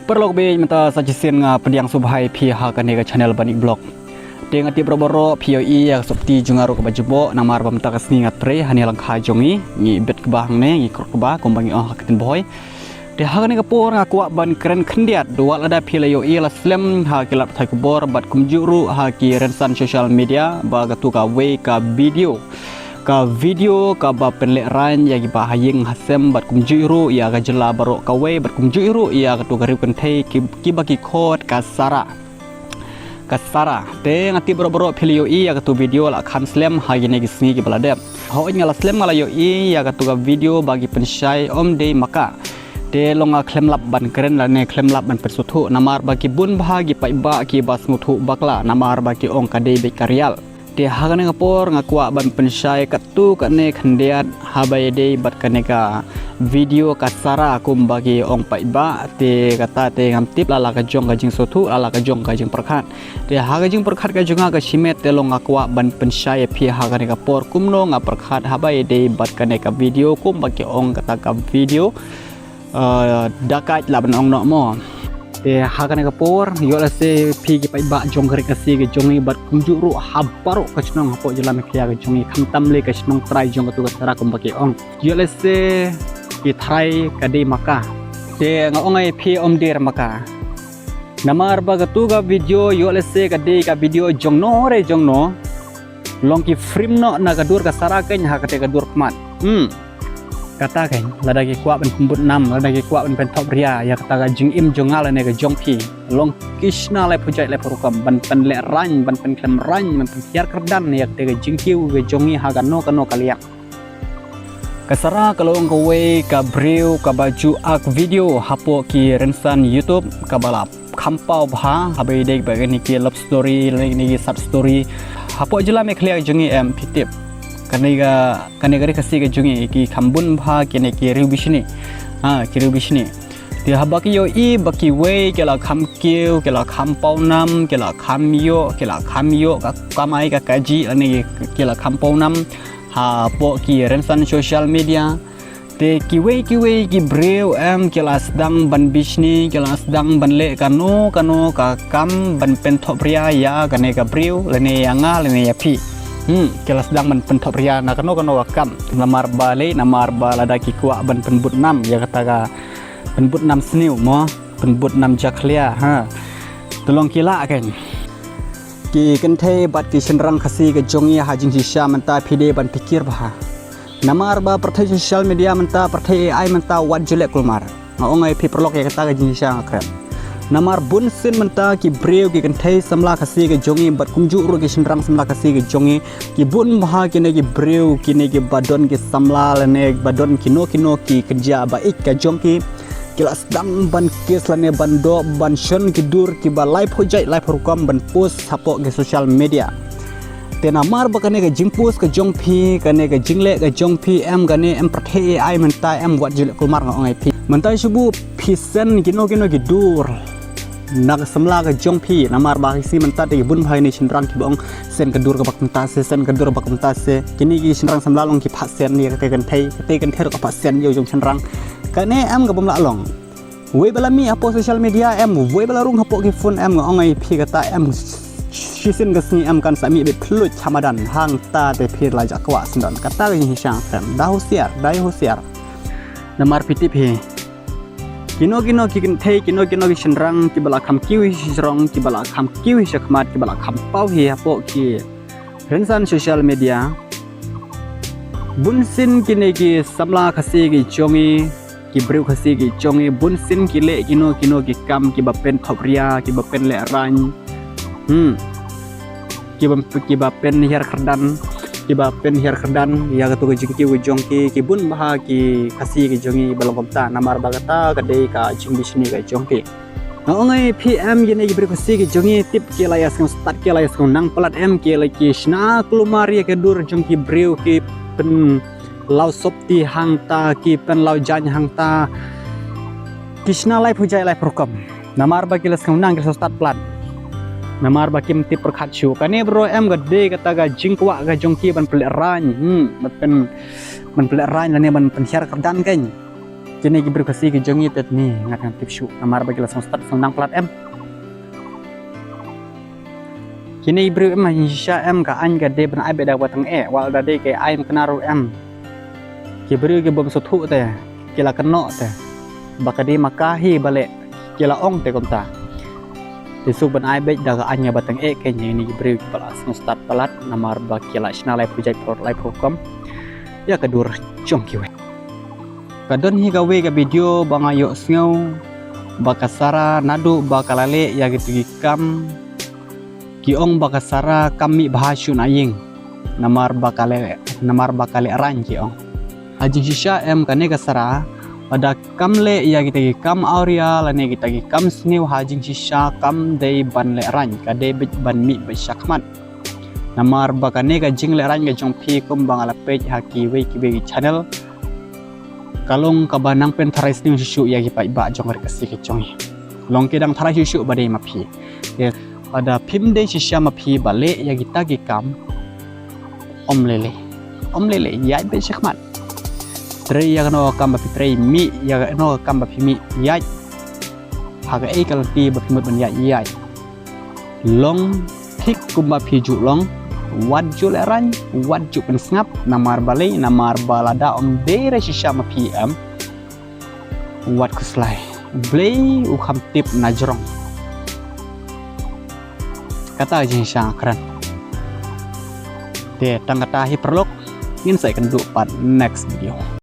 Perlok be menta sajisin nga pediang subhai pi ha kan ga channel banik blog. Deng ati boro POE ya sopti jungaru ka bajebo namar bamta kasni ngatre hani langkha jongi ngi bet ke bahang ne ngi krok ba kombangi hakitin boy. De ha kan ga por nga kuak ban keren khendiat dual ada POE la slem ha kilap thai kubor bat kumjuru ha ki rensan social media ba ga tu ka we ka video ka ba penlek ran ya gi ba haying hasem bat kumjuru ya ga jela barok ka we bat kumjuru ya ga tu gariu kan thai ki bagi khot kasara te ngati boro POE ya ga tu video la khan slem ha gi ne gi sngi gi baladep ho ngala slem ngala yo ya ga tu ga video bagi pensyai om de maka te longa klem lap ban keren la ne klem lap ban persuthu namar bagi bun bahagi pai ba ki bas muthu bakla namar bagi ong ka de be karyal te hagane ngapor ngakwa ban pensyai katu kane khendiat habai de bat kane ka video kasara kum bagi ong pai ba te kata te ngamtip lala ka jong ka jing suthu lala ka jong ka jing perkhat te haga jing perkhat ka jonga ka simet te long ngakwa ban pensyai phi hagane kapor kumno nga perkhat habai de bat kane ka video kum bagi ong kata ka video dakat la ban ong no mo te hakane kapor yo la se phi ki pai ba jong kare ka si ge jongi bat kumjuru habaro ka chnong hapo jela me khya ge jongi khamtam le ka chnong trai jong tu ka sara kum baki ong yo la se ki thai ka de maka te nga ongai phi om der maka namar ba ga tu ga video yo la se ka de ka video jong no long ki frame no na ga dur ka sara ken ha ka te ka dur kmat kata kan lada ki kuat ben kumbut nam lada ki kuat ben top ria ya kata ga jing im jongal ne ga jong pi long kishna le pujai le porukam ban pen le ran ban pen klem ran ban pen tiar kerdan ya kata ga jing kiu ga jongi ha ga no kaliak kasara kalau ngko we ka breu ka baju ak video hapo ki rensan YouTube ka balap khampau bha habai dek ba ni ki love story ni sub story hapo jela me khliak jongi em pitip kanega kasi ke jungi ki khambun bha kene ki riu bishni ti habaki yo I baki we kela kham kiu kela kham paunam kela khamyo ka kamai ka kaji ani kela kham paunam ha po ki rensan social media te ki we ki breu em kela sedang ban bishni kela sedang ban le kano ka kam ban pen thopria ya kanega breu lene yanga lene yapi kela sedang ban pentop ria na kano wakam namar bale namar balada ki kuak ban penbut nam ya kata ga penbut nam sniu mo penbut nam jaklia ha tolong kila kan ki kenthe bat ki senrang khasi ke jongi hajing sisha menta pide ban pikir bah namar ba perthai social media menta perthai AI menta wat jelek kulmar ngongai pi perlok ya kata ga jing sisha akrab namar bun sin menta ki breu ki kenthai samla khasi ke jongi bat kumju ro ki senrang samla khasi ke jongi ki bun maha ki ne ki breu ki ne ki badon ki samla lene badon kino ki kerja baik ka jongki kilas dang ban kes lane bando ban shon ki dur ki ba live hojai live rukam ban post hapo ke social media tena mar ba kane ke jing post ke jong phi kane ke jingle ke jong phi em kane em prathai AI menta em wat jile kulmar ngai phi menta subu phi sen kino ki dur nak semla ke jong pi namar ba si mentat di bun bhai ni chinrang ki bong sen kedur ke bak menta se sen kedur bak menta se kini ki chinrang semla long ki phat sen ni ke kan thai ke phat sen yo jong chinrang kane am ga bom la long we bala mi apo social media em we bala rung hapo ki phone em ngai pi kata em shisin ga sni am kan sami be phlut chamadan hang ta te phir la jakwa sindon kata ni hisang tem dai hosiar namar piti pi kino ki senrang ki bala kham kiwi sirong ki bala kham kiwi sakmat ki bala kham pau hi apo ki rensan social media bunsin kine ki samla khasi ki jongi ki breu khasi ki jongi bunsin ki le kino ki kam ki bapen thopria ki bapen le ran ki bapen hier kerdan ya katu ke jingki we jongki ki bun maha ki khasi ki jongi balong komta namar bagata kadai ka jing bisni ka jongki ngai PM yene ki bre khasi ki jongi tip ki layas kong start ki layas kong nang plat M ki la ki shna klumar ya ke dur jongki breu ki pen lau sopti hangta ki pen lau jan hangta kishna live hujai live program namar ba ki las kong nang ki start plat namar bakim tip perkhat chu kane bro em gade kata ga jingkwa ga jongki ban pelek ran man pelek ran lane ban pensiar kerdan kan Kini gibri kasi ki jongi tet ni ngat ngat tipsu namar bagi langsung start senang plat M. Kini gibri M hisya M ka an ga de ben ai beda watang e wal da de ke ai kenaru M. Gibri ge bom sotu te kila keno te bakadi makahi balik kila ong te konta. Besok ben ai beda ga anya batang e ke ni gibri balas start plat namar bagi la sna live project pro live program. Ya kedur jong kiwe. Kadon hi gawe ga video bang ayo sngew bakasara nadu bakalale ya gitu kam kiong bakasara kami bahasun aying namar bakale ran kiong haji shisha em kane kasara ada kamle ya gitu kam auria lane gitu kam sngew haji shisha kam dei ban le ran ka dei ban mi besyakmat namar bakane ga jing le ran ga jong pi kum bangala page haki we ki channel kalong kabanang pen tharai sting shu ya gi pai ba jong re kasi ki chong long kedang tharai shu badai ma phi ya pada phim de shisha ma phi bale ya gi ta gi kam om lele ya be shakmat tre ya no kam ba phi tre mi ya no kam ba phi mi ya haga e kal pi ba phi mut ban ya long thik kum ba phi ju long wat ju leran wat ju pen snap namar balai namar balada om dere shisha ma pm wat kuslai blay u kham tip najrong kata shisha keren de tang kata hi perlok ngin sai kan du pat next video.